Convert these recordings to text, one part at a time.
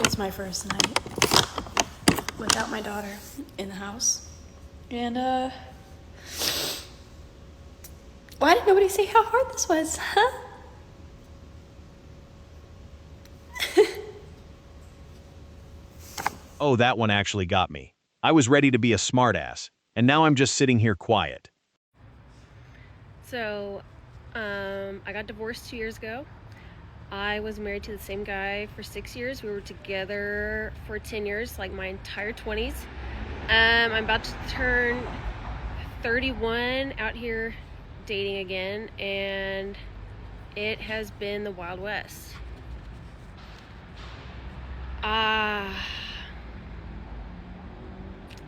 It's my first night without my daughter in the house. And, why did nobody say how hard this was, huh? Oh, that one actually got me. I was ready to be a smartass, and now I'm just sitting here quiet. So, I got divorced 2 years ago. I was married to the same guy for 6 years. We were together for 10 years, like my entire 20s. I'm about to turn 31 out here dating again, and it has been the Wild West.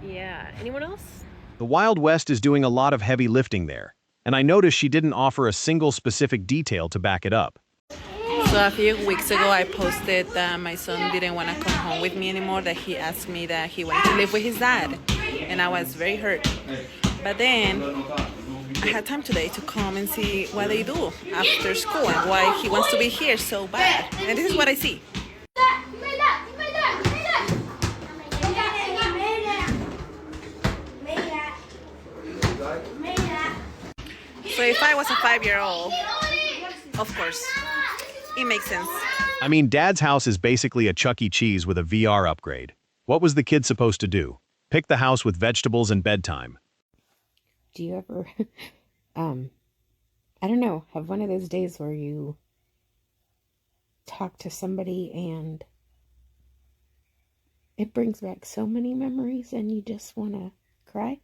Yeah. Anyone else? The Wild West is doing a lot of heavy lifting there, and I noticed she didn't offer a single specific detail to back it up. So a few weeks ago, I posted that my son didn't want to come home with me anymore, that he asked me that he wanted to live with his dad, and I was very hurt. But then I had time today to come and see what they do after school and why he wants to be here so bad. And this is what I see. So if I was a 5-year-old, of course, it makes sense. I mean, Dad's house is basically a Chuck E. Cheese with a VR upgrade. What was the kid supposed to do? Pick the house with vegetables and bedtime. Do you ever, I don't know, have one of those days where you talk to somebody and it brings back so many memories and you just want to cry?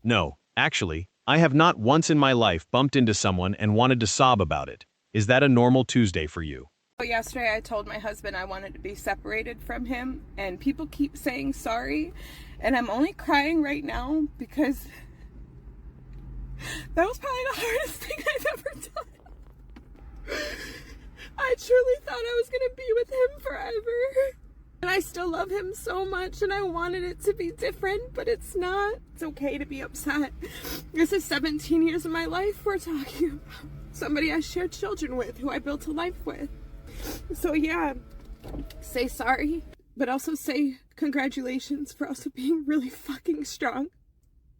No, actually, I have not once in my life bumped into someone and wanted to sob about it. Is that a normal Tuesday for you? Yesterday I told my husband I wanted to be separated from him, and people keep saying sorry, and I'm only crying right now because that was probably the hardest thing I've ever done. I truly thought I was going to be with him forever. And I still love him so much, and I wanted it to be different, but it's not. It's okay to be upset. This is 17 years of my life we're talking about. Somebody I shared children with, who I built a life with. So yeah, say sorry, but also say congratulations for also being really fucking strong.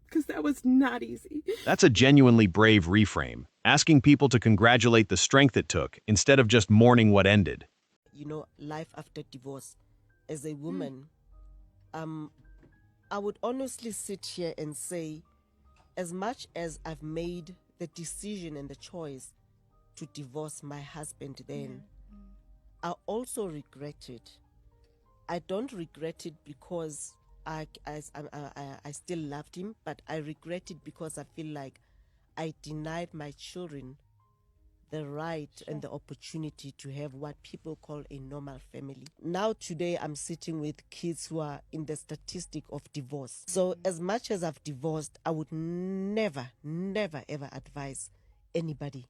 Because that was not easy. That's a genuinely brave reframe, asking people to congratulate the strength it took instead of just mourning what ended. You know, life after divorce. As a woman, I would honestly sit here and say, as much as I've made the decision and the choice to divorce my husband then, I also regret it. I don't regret it because I still loved him, but I regret it because I feel like I denied my children the right and the opportunity to have what people call a normal family. Now today I'm sitting with kids who are in the statistic of divorce. So as much as I've divorced, I would never ever advise anybody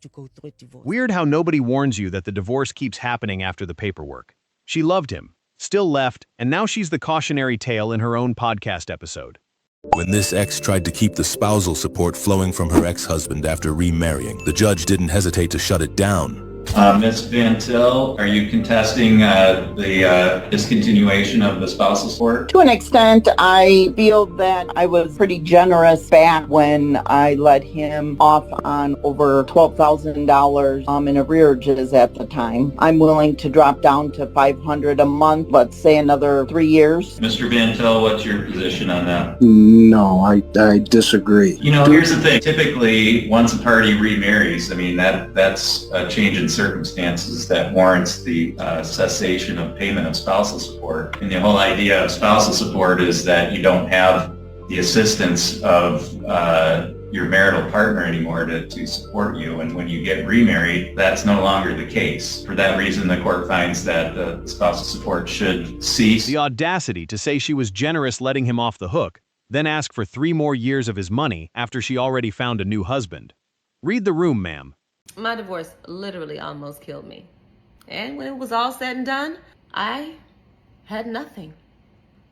to go through a divorce. Weird how nobody warns you that the divorce keeps happening after the paperwork. She loved him, still left, and now she's the cautionary tale in her own podcast episode. When this ex tried to keep the spousal support flowing from her ex-husband after remarrying, the judge didn't hesitate to shut it down. Ms. Van Til, are you contesting the discontinuation of the spousal support? To an extent, I feel that I was pretty generous back when I let him off on over $12,000 in arrearages at the time. I'm willing to drop down to $500 a month, let's say another 3 years. Mr. Van Til, what's your position on that? No, I disagree. You know, here's the thing. Typically, once a party remarries, I mean, that's a change in circumstances that warrants the cessation of payment of spousal support. And the whole idea of spousal support is that you don't have the assistance of your marital partner anymore to support you. And when you get remarried, that's no longer the case. For that reason, the court finds that the spousal support should cease. The audacity to say she was generous letting him off the hook, then ask for 3 more years of his money after she already found a new husband. Read the room, ma'am. My divorce literally almost killed me. And when it was all said and done, I had nothing.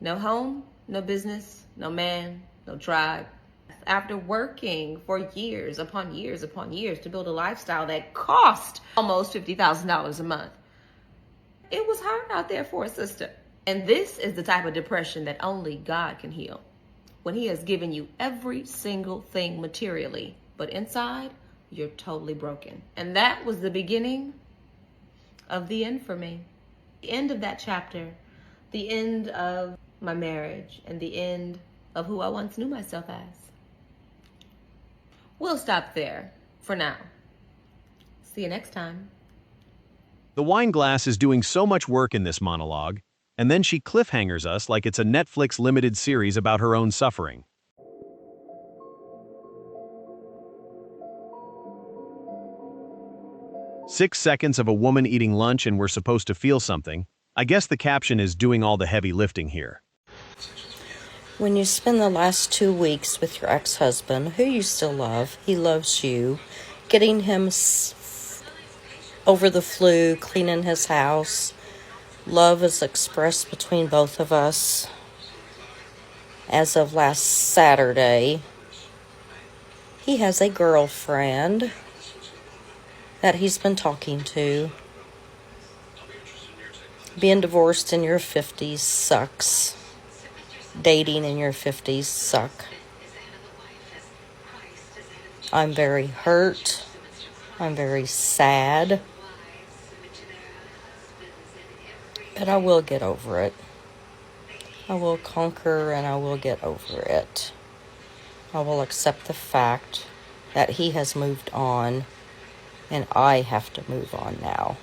No home, no business, no man, no tribe. After working for years upon years upon years to build a lifestyle that cost almost $50,000 a month, It was hard out there for a sister. And this is the type of depression that only God can heal. When he has given you every single thing materially, but inside, you're totally broken. And that was the beginning of the end for me. The end of that chapter, the end of my marriage, and the end of who I once knew myself as. We'll stop there for now. See you next time. The wine glass is doing so much work in this monologue, and then she cliffhangers us like it's a Netflix limited series about her own suffering. "6 seconds of a woman eating lunch and we're supposed to feel something." I guess the caption is doing all the heavy lifting here. When you spend the last 2 weeks with your ex-husband, who you still love, he loves you, getting him over the flu, cleaning his house, love is expressed between both of us. As of last Saturday, he has a girlfriend that he's been talking to. Being divorced in your 50s sucks. Dating in your 50s suck. I'm very hurt. I'm very sad. But I will get over it. I will conquer and I will get over it. I will accept the fact that he has moved on and I have to move on now.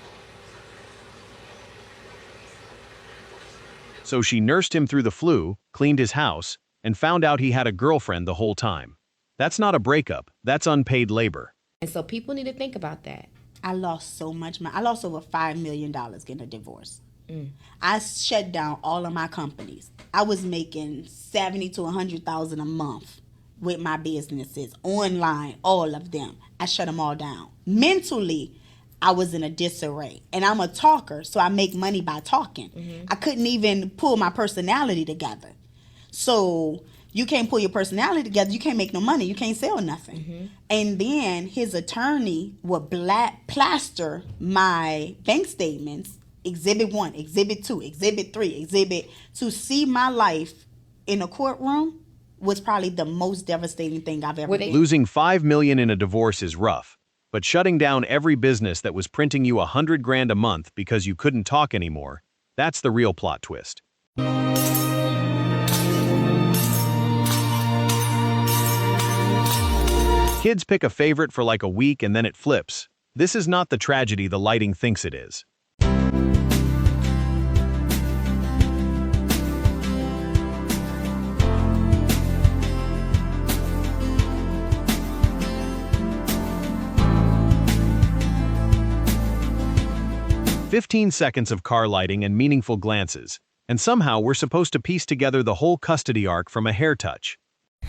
So she nursed him through the flu, cleaned his house, and found out he had a girlfriend the whole time. That's not a breakup, that's unpaid labor. And so people need to think about that. I lost so much money. I lost over $5 million getting a divorce. I shut down all of my companies. I was making $70,000 to $100,000 a month with my businesses, online, all of them. I shut them all down. Mentally, I was in a disarray. And I'm a talker, so I make money by talking. I couldn't even pull my personality together. So you can't pull your personality together, you can't make no money, you can't sell nothing. And then his attorney would plaster my bank statements, Exhibit 1, Exhibit 2, Exhibit 3, Exhibit. To see my life in a courtroom was probably the most devastating thing I've ever done. Losing $5 million in a divorce is rough, but shutting down every business that was printing you $100,000 a month because you couldn't talk anymore, that's the real plot twist. Kids pick a favorite for like a week and then it flips. This is not the tragedy the lighting thinks it is. "15 seconds of car lighting and meaningful glances, and somehow we're supposed to piece together the whole custody arc from a hair touch."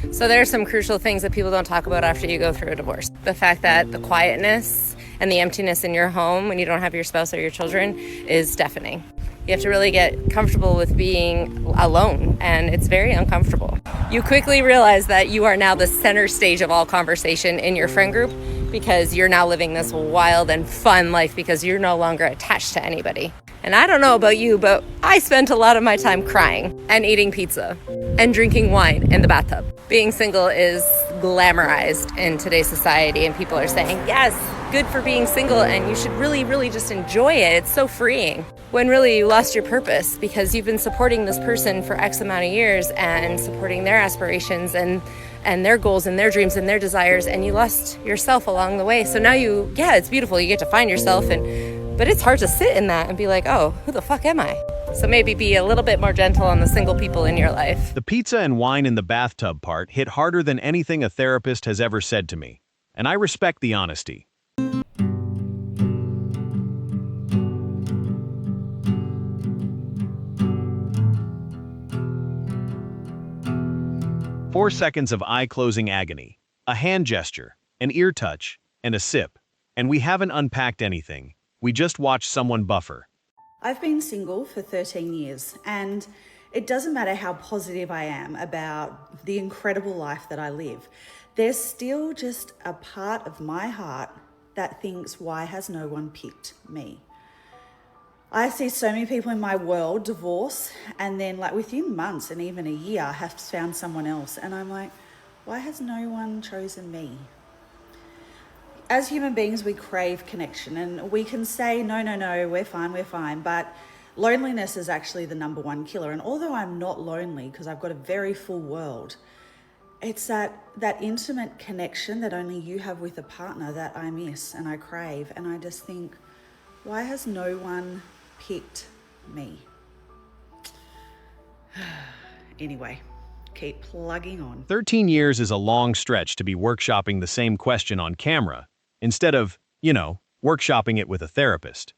So there are some crucial things that people don't talk about after you go through a divorce. The fact that the quietness and the emptiness in your home when you don't have your spouse or your children is deafening. You have to really get comfortable with being alone, and it's very uncomfortable. You quickly realize that you are now the center stage of all conversation in your friend group because you're now living this wild and fun life because you're no longer attached to anybody. And I don't know about you, but I spent a lot of my time crying and eating pizza and drinking wine in the bathtub. Being single is glamorized in today's society, and people are saying, yes, good for being single, and you should really, really just enjoy it. It's so freeing. When really you lost your purpose because you've been supporting this person for X amount of years and supporting their aspirations and their goals and their dreams and their desires, and you lost yourself along the way. So now it's beautiful. You get to find yourself, but it's hard to sit in that and be like, oh, who the fuck am I? So maybe be a little bit more gentle on the single people in your life. The pizza and wine in the bathtub part hit harder than anything a therapist has ever said to me, and I respect the honesty. "4 seconds of eye-closing agony, a hand gesture, an ear touch, and a sip. And we haven't unpacked anything. We just watched someone buffer." I've been single for 13 years, and it doesn't matter how positive I am about the incredible life that I live. There's still just a part of my heart that thinks, why has no one picked me? I see so many people in my world divorce and then like within months and even a year have found someone else. And I'm like, why has no one chosen me? As human beings, we crave connection and we can say, no, we're fine. But loneliness is actually the number one killer. And although I'm not lonely because I've got a very full world, it's that intimate connection that only you have with a partner that I miss and I crave. And I just think, why has no one picked me? Anyway, keep plugging on. 13 years is a long stretch to be workshopping the same question on camera, instead of, workshopping it with a therapist.